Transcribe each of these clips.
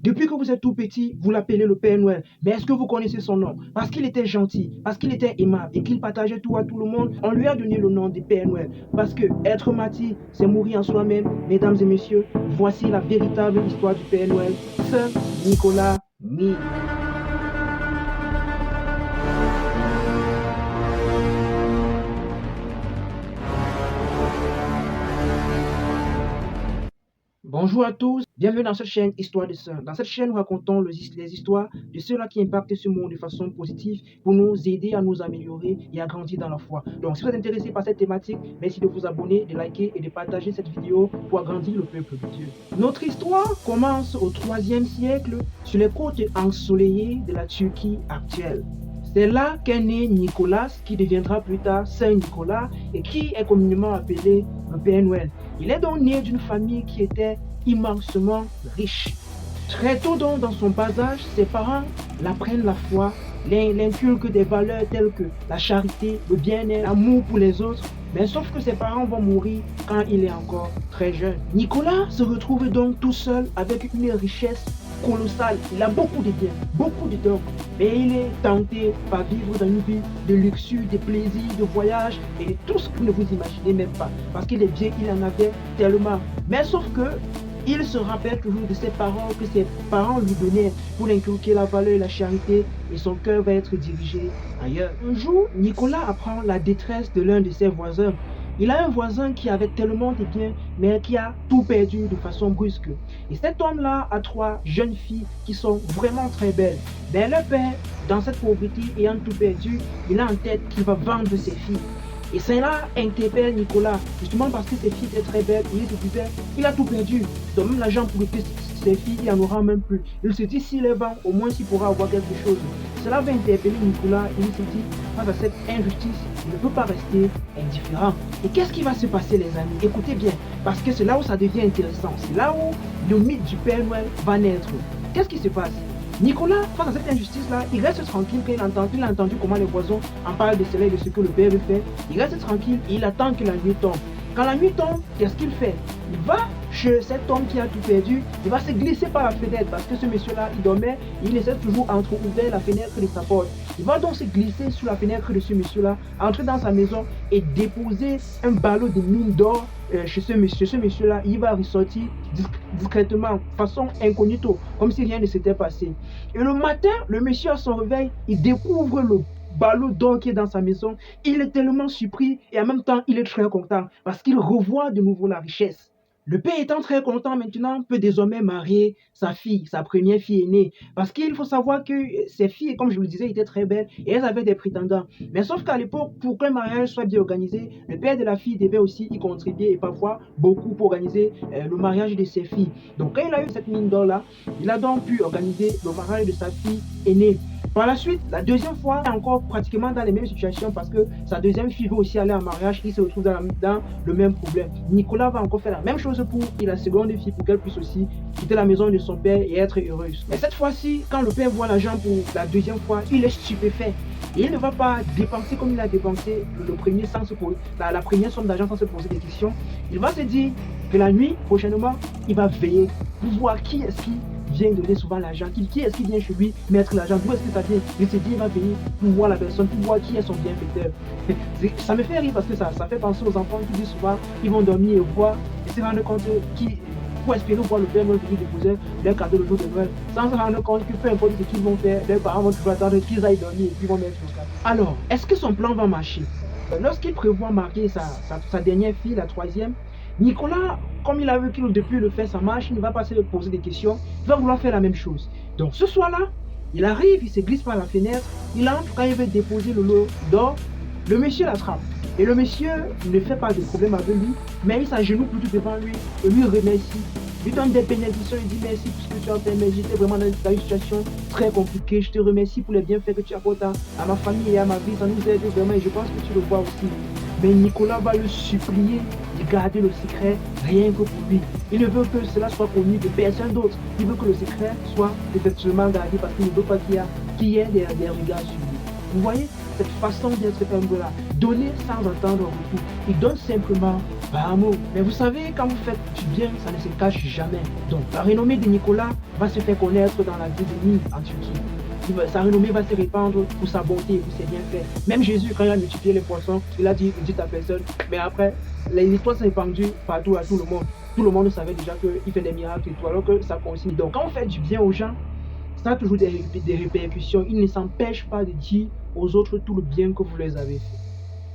Depuis que vous êtes tout petit, vous l'appelez le Père Noël. Mais est-ce que vous connaissez son nom? Parce qu'il était gentil, parce qu'il était aimable et qu'il partageait tout à tout le monde, on lui a donné le nom de Père Noël. Parce que être martyr, c'est mourir en soi-même. Mesdames et messieurs, voici la véritable histoire du Père Noël, Saint Nicolas Ni. Bonjour à tous, bienvenue dans cette chaîne Histoire de Saints. Dans cette chaîne, nous racontons les histoires de ceux-là qui impactent ce monde de façon positive pour nous aider à nous améliorer et à grandir dans la foi. Donc, si vous êtes intéressé par cette thématique, merci de vous abonner, de liker et de partager cette vidéo pour agrandir le peuple de Dieu. Notre histoire commence au IIIe siècle sur les côtes ensoleillées de la Turquie actuelle. C'est là qu'est né Nicolas, qui deviendra plus tard Saint Nicolas et qui est communément appelé le Père Noël. Il est donc né d'une famille qui était immensément riche. Très tôt donc dans son bas âge, ses parents l'apprennent la foi, l'inculquent des valeurs telles que la charité, le bien-être, l'amour pour les autres. Mais sauf que ses parents vont mourir quand il est encore très jeune. Nicolas se retrouve donc tout seul avec une richesse colossal, il a beaucoup de biens, beaucoup de dons, mais il est tenté par vivre dans une vie de luxure, de plaisir, de voyage et de tout ce que vous ne vous imaginez même pas, parce qu'il est bien, il en avait tellement. Mais sauf que il se rappelle toujours de ses parents, que ses parents lui donnaient pour inculquer la valeur et la charité, et son cœur va être dirigé ailleurs. Un jour, Nicolas apprend la détresse de l'un de ses voisins. Il a un voisin qui avait tellement de biens, mais qui a tout perdu de façon brusque. Et cet homme-là a 3 jeunes filles qui sont vraiment très belles. Mais le père, dans cette pauvreté, ayant tout perdu, il a en tête qu'il va vendre ses filles. Et cela interpelle Nicolas, justement parce que ses filles étaient très belles, il se disait, il a tout perdu. Donc même l'argent pour que ses filles, il n'en aura même plus. Il se dit, s'il les vend, au moins il pourra avoir quelque chose. Cela va interpeller Nicolas, il se dit, face à cette injustice, il ne peut pas rester indifférent. Et qu'est-ce qui va se passer, les amis? Écoutez bien, parce que c'est là où ça devient intéressant. C'est là où le mythe du Père Noël va naître. Qu'est-ce qui se passe? Nicolas, face à cette injustice-là, il reste tranquille quand il a entendu comment les voisins en parlent de cela et de ce que le père veut faire. Il reste tranquille et il attend que la nuit tombe. Quand la nuit tombe, qu'est-ce qu'il fait? Il va chez cet homme qui a tout perdu, il va se glisser par la fenêtre parce que ce monsieur-là, il dormait, il laissait toujours entre-ouvert la fenêtre de sa porte. Il va donc se glisser sur la fenêtre de ce monsieur-là, entrer dans sa maison et déposer un ballot de mine d'or chez ce monsieur-là. Il va ressortir discrètement, façon incognito, comme si rien ne s'était passé. Et le matin, le monsieur à son réveil, il découvre le ballot d'or qui est dans sa maison. Il est tellement surpris et en même temps, il est très content parce qu'il revoit de nouveau la richesse. Le père étant très content maintenant peut désormais marier sa fille, sa première fille aînée. Parce qu'il faut savoir que ces filles, comme je vous le disais, étaient très belles et elles avaient des prétendants. Mais sauf qu'à l'époque, pour qu'un mariage soit bien organisé, le père de la fille devait aussi y contribuer et parfois beaucoup pour organiser le mariage de ses filles. Donc quand il a eu cette mine d'or là, il a donc pu organiser le mariage de sa fille aînée. Par la suite, la deuxième fois, il est encore pratiquement dans les mêmes situations parce que sa deuxième fille veut aussi aller en mariage, il se retrouve dans le même problème. Nicolas va encore faire la même chose pour la seconde fille pour qu'elle puisse aussi quitter la maison de son père et être heureuse. Mais cette fois-ci, quand le père voit l'argent pour la deuxième fois, il est stupéfait. Et il ne va pas dépenser comme il a dépensé le premier sans se poser, la première somme d'argent sans se poser des questions. Il va se dire que la nuit, prochainement, il va veiller pour voir qui est-ce qui vient donner souvent l'argent, qui est-ce qui vient chez lui mettre l'argent, d'où est-ce que ça vient. Il se dit, il va venir pour voir la personne, pour voir qui est son bienfaiteur. Ça me fait rire parce que ça fait penser aux enfants qui disent souvent, ils vont dormir et voir et se rendre compte pour espérer voir le Père Noël venir déposer leur cadeau le jour de Noël, sans se rendre compte que peu importe ce qu'ils vont faire, leurs parents vont toujours attendre qu'ils aillent dormir et puis vont mettre le cadeau. Alors, est-ce que son plan va marcher? Lorsqu'il prévoit marier sa dernière fille, la troisième, Nicolas, comme il a vu qu'il depuis le fait ça marche, il ne va pas se poser des questions, il va vouloir faire la même chose. Donc ce soir-là, il arrive, il se glisse par la fenêtre, il entre, quand il veut déposer le lot d'or, le monsieur l'attrape. Et le monsieur ne fait pas de problème avec lui, mais il s'agenouille plutôt devant lui et lui remercie. Il donne des bénédictions, il dit merci pour ce que tu as fait, mais j'étais vraiment dans une situation très compliquée. Je te remercie pour les bienfaits que tu apportes à ma famille et à ma vie. Ça nous aide vraiment et je pense que tu le vois aussi. Mais Nicolas va le supplier de garder le secret rien que pour lui. Il ne veut que cela soit connu de personne d'autre. Il veut que le secret soit effectivement gardé parce qu'il ne veut pas qu'il y ait des regards sur lui. Vous voyez cette façon d'être humble-là. Donner sans attendre retour. Il donne simplement par amour. Mais vous savez, quand vous faites du bien, ça ne se cache jamais. Donc, la renommée de Nicolas va se faire connaître dans la ville de Nîmes en Turquie. Sa renommée va se répandre pour sa bonté et pour ses bienfaits. Même Jésus, quand il a multiplié les poissons, il a dit, ne dites à personne. Mais après, l'histoire s'est répandue partout à tout le monde. Tout le monde savait déjà qu'il fait des miracles et tout, alors que ça continue. Donc, quand on fait du bien aux gens, ça a toujours des répercussions. Il ne s'empêche pas de dire aux autres tout le bien que vous les avez fait.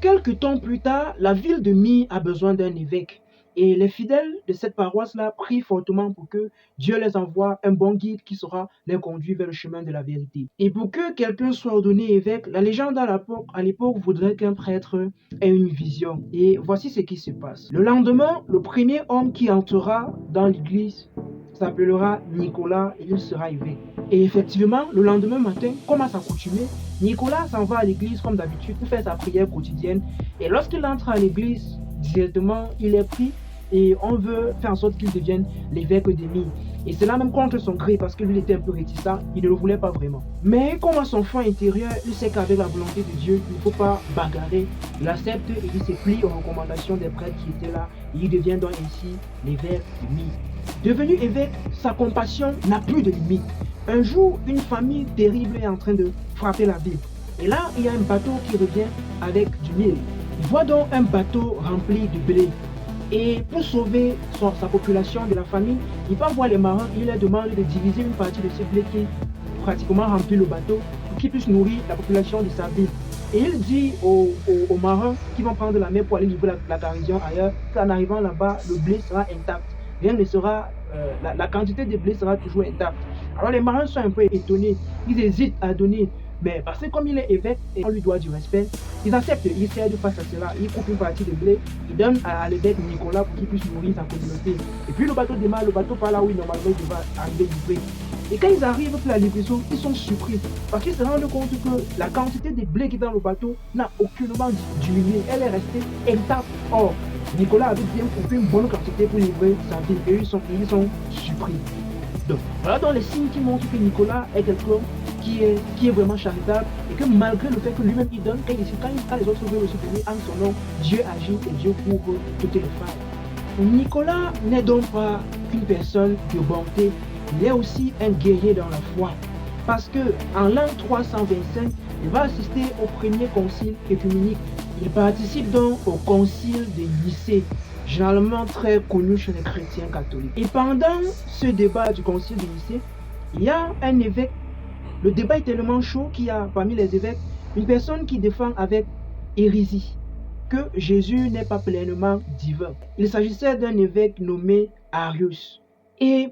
Quelque temps plus tard, la ville de Mie a besoin d'un évêque. Et les fidèles de cette paroisse-là prient fortement pour que Dieu les envoie un bon guide qui saura les conduire vers le chemin de la vérité. Et pour que quelqu'un soit ordonné évêque, la légende à l'époque voudrait qu'un prêtre ait une vision. Et voici ce qui se passe. Le lendemain, le premier homme qui entrera dans l'église s'appellera Nicolas et il sera évêque. Et effectivement, le lendemain matin, comme à s'accoutumer, Nicolas s'en va à l'église comme d'habitude pour faire sa prière quotidienne. Et lorsqu'il entre à l'église, directement, il est pris et on veut faire en sorte qu'il devienne l'évêque de Mie. Et cela même contre son gré parce que lui était un peu réticent, il ne le voulait pas vraiment. Mais comme à son fond intérieur, il sait qu'avec la volonté de Dieu, il ne faut pas bagarrer. Il accepte et il se plie aux recommandations des prêtres qui étaient là. Et il devient donc ainsi l'évêque de Mie. Devenu évêque, sa compassion n'a plus de limite. Un jour, une famille terrible est en train de frapper la ville. Et là, il y a un bateau qui revient avec du miel. Il voit donc un bateau rempli de blé. Et pour sauver sa population de la famine, il va voir les marins, il leur demande de diviser une partie de ce blé qui pratiquement remplit le bateau pour qu'ils puissent nourrir la population de sa ville. Et il dit aux marins qui vont prendre la mer pour aller livrer la garnison ailleurs qu'en arrivant là-bas, le blé sera intact. Rien ne sera, la quantité de blé sera toujours intacte. Alors les marins sont un peu étonnés, ils hésitent à donner. Mais parce que comme il est évêque et on lui doit du respect, ils acceptent, ils cèdent face à cela, ils coupent une partie de blé, ils donnent à l'évêque Nicolas pour qu'il puisse nourrir sa communauté. Et puis le bateau démarre, le bateau part là où normalement il devait arriver livré. Et quand ils arrivent pour la livraison, ils sont surpris parce qu'ils se rendent compte que la quantité de blé qui est dans le bateau n'a aucunement diminué, elle est restée intacte. Or, Nicolas avait bien coupé une bonne quantité pour livrer sa ville et ils sont surpris. Donc, voilà donc les signes qui montrent que Nicolas est quelqu'un qui est vraiment charitable et que malgré le fait que lui-même il donne, quand les autres veulent le soutenir en son nom, Dieu agit et Dieu couvre toutes les failles. Nicolas n'est donc pas qu'une personne de bonté, il est aussi un guerrier dans la foi. Parce que en l'an 325, il va assister au premier concile œcuménique. Il participe donc au concile de Nicée, généralement très connu chez les chrétiens catholiques. Et pendant ce débat du concile de Nicée, il y a un évêque. Le débat est tellement chaud qu'il y a parmi les évêques une personne qui défend avec hérésie que Jésus n'est pas pleinement divin. Il s'agissait d'un évêque nommé Arius. Et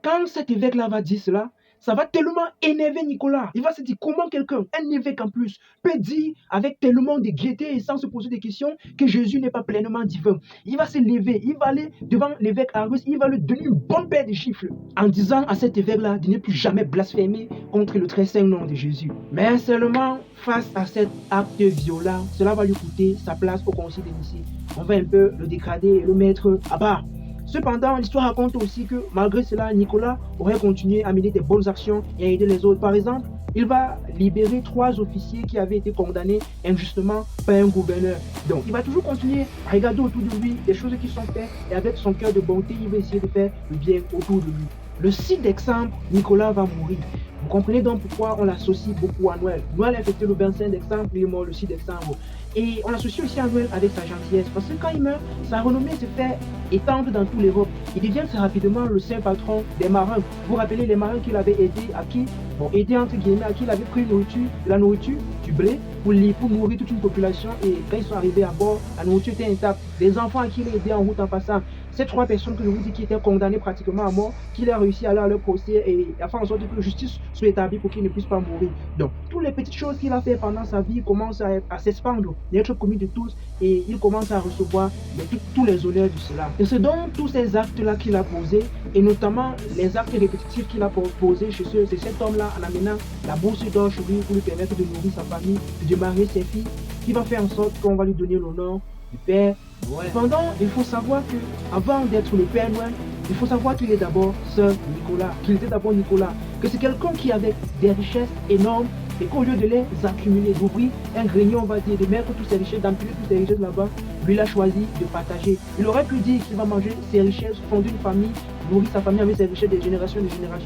quand cet évêque-là va dire cela, ça va tellement énerver Nicolas. Il va se dire comment quelqu'un, un évêque en plus, peut dire avec tellement de gaieté et sans se poser des questions que Jésus n'est pas pleinement divin. Il va se lever, il va aller devant l'évêque Arius, il va lui donner une bonne paire de chiffres en disant à cet évêque-là de ne plus jamais blasphémer contre le très saint nom de Jésus. Mais seulement face à cet acte violent, cela va lui coûter sa place au concile de Nicée. On va un peu le dégrader et le mettre à part. Cependant, l'histoire raconte aussi que malgré cela, Nicolas aurait continué à mener des bonnes actions et à aider les autres. Par exemple, il va libérer 3 officiers qui avaient été condamnés injustement par un gouverneur. Donc, il va toujours continuer à regarder autour de lui des choses qui sont faites et avec son cœur de bonté, il va essayer de faire le bien autour de lui. Le 6 décembre, Nicolas va mourir. Vous comprenez donc pourquoi on l'associe beaucoup à Noël. Noël est fêté le 25 décembre, il est mort le 6 décembre. Et on l'associe aussi à Noël avec sa gentillesse. Parce que quand il meurt, sa renommée se fait étendre dans toute l'Europe. Il devient très rapidement le saint patron des marins. Vous vous rappelez les marins qu'il avait aidés, aidé entre guillemets, à qui il avait pris la nourriture, du blé, pour nourrir toute une population. Et quand ils sont arrivés à bord, la nourriture était intacte. Les enfants à qui il a aidé en route en passant. Ces 3 personnes que je vous dis qui étaient condamnées pratiquement à mort, qu'il a réussi à aller à leur procès et à faire en sorte que la justice soit établie pour qu'ils ne puissent pas mourir. Donc, toutes les petites choses qu'il a fait pendant sa vie commencent à s'expandre, d'être connues de tous et il commence à recevoir tous les honneurs de cela. Et c'est donc tous ces actes-là qu'il a posés et notamment les actes répétitifs qu'il a posés chez cet homme-là en amenant la bourse d'or chez lui pour lui permettre de nourrir sa famille, de marier ses filles, qui va faire en sorte qu'on va lui donner l'honneur du Père. Cependant, il faut savoir que avant d'être le Père Noël, il faut savoir qu'il est d'abord Saint Nicolas, qu'il était d'abord Nicolas, que c'est quelqu'un qui avait des richesses énormes et qu'au lieu de les accumuler, d'ouvrir un grenier, on va dire, de mettre toutes ses richesses, d'empiler toutes ses richesses là-bas, lui, il a choisi de partager. Il aurait pu dire qu'il va manger ses richesses, fonder une famille, nourrir sa famille avec ses richesses des générations,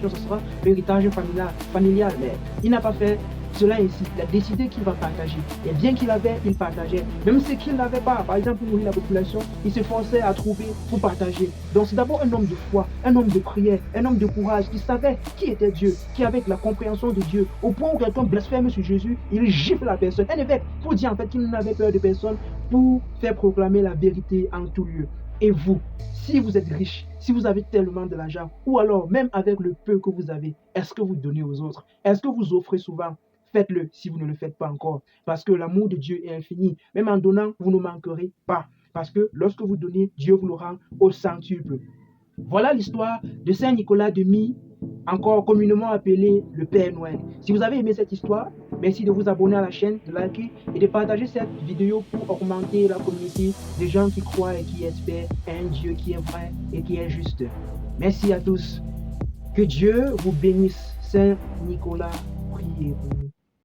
ce sera l'héritage familial. Mais il n'a pas fait cela ainsi. Il a décidé qu'il va partager. Et bien qu'il avait, il partageait. Même ce qu'il n'avait pas, par exemple, pour nourrir la population, il s'efforçait à trouver pour partager. Donc c'est d'abord un homme de foi, un homme de prière, un homme de courage qui savait qui était Dieu, qui avait la compréhension de Dieu. Au point où quelqu'un blasphème sur Jésus, il gifle la personne. Un évêque pour dire en fait qu'il n'avait peur de personne, pour faire proclamer la vérité en tout lieu. Et vous, si vous êtes riche, si vous avez tellement de l'argent, ou alors même avec le peu que vous avez, est-ce que vous donnez aux autres? Est-ce que vous offrez souvent? Faites-le si vous ne le faites pas encore. Parce que l'amour de Dieu est infini. Même en donnant, vous ne manquerez pas. Parce que lorsque vous donnez, Dieu vous le rend au centuple. Voilà l'histoire de Saint Nicolas de Myre, encore communément appelé le Père Noël. Si vous avez aimé cette histoire, merci de vous abonner à la chaîne, de liker et de partager cette vidéo pour augmenter la communauté des gens qui croient et qui espèrent un Dieu qui est vrai et qui est juste. Merci à tous. Que Dieu vous bénisse. Saint Nicolas, priez pour nous.